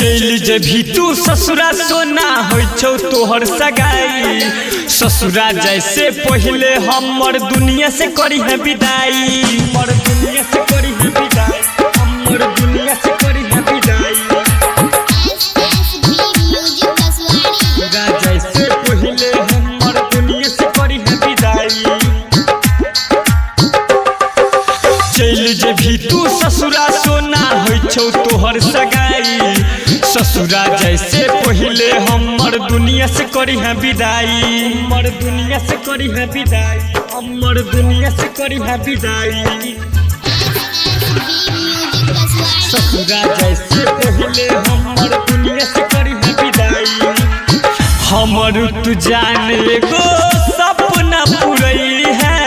चल जभी तू ससुरा सोना होइ छौ तोहर सगाई ससुरा जैसे पहले हमर दुनिया से करी है विदाई हमर दुनिया से करी है विदाई हमर दुनिया से करी है विदाई ससुरा जैसे पहले हमर दुनिया से करी है विदाई चल जभी तू ससुरा सोना होइ छौ तोहर सगाई ससुरा जैसे पहले हमर दुनिया से करी है विदाई हमर दुनिया से करी है विदाई हमर दुनिया से करी है विदाई ससुरा जैसे पहले हमर दुनिया से करी है विदाई हमर तू जान एगो सपना पूरई है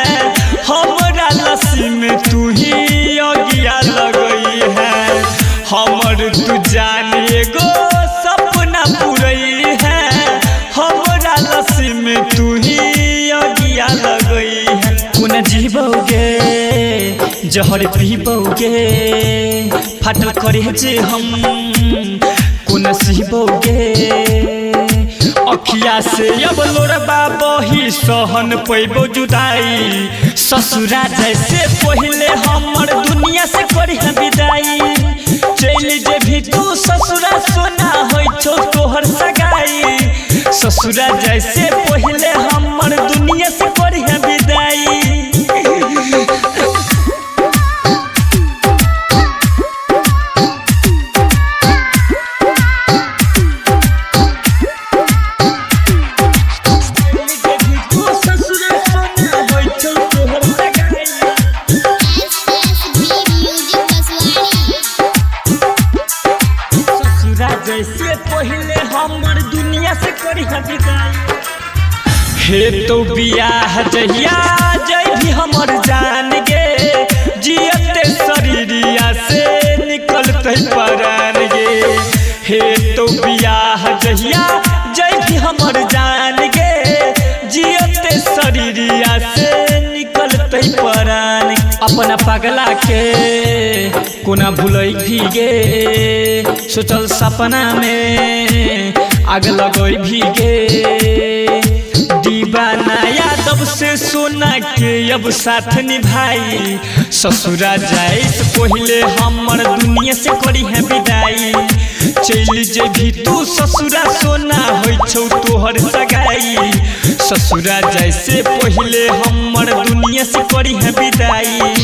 हमरा लसी में तू ही अगिया लगई है हमर तू जान एगो सपना पूरई है हमरा लसी में तू ही अगिया लगई है कोना जीवोगे जहर पीबोगे फाटल करे जे हम कोना सीबोगे अखिया से अब लोरबा बही सहन पैबो जुदाई ससुरा जैसे पहले हमर दुनिया से करी है विदाई चल जेभी तू ससुरा सोना होइ छौ तोहर सगाई ससुरा जैसे पहले हमर दुनिया से करी है विदाई जैसे पहले हमर दुनिया से करी है विदाई हे तो बियाह जहिया जय भी हमर जान गे जियते शरीरिया से निकलते परान गे हे तो बियाह जहिया जय भी हमर जान गे जियते शरीरिया से निकलते परान अपना पगला के कोना भूलई भीगे सोचल सपना में आग लगई भीगे दीवाना यादव से सोना के अब साथ निभाई ससुरा जाए से पहले हमर दुनिया से करी है विदाई चल जेभी तू ससुरा सोना होइ छौ तोहर सगाई ससुरा जैसे पहले हमर दुनिया से करी है विदाई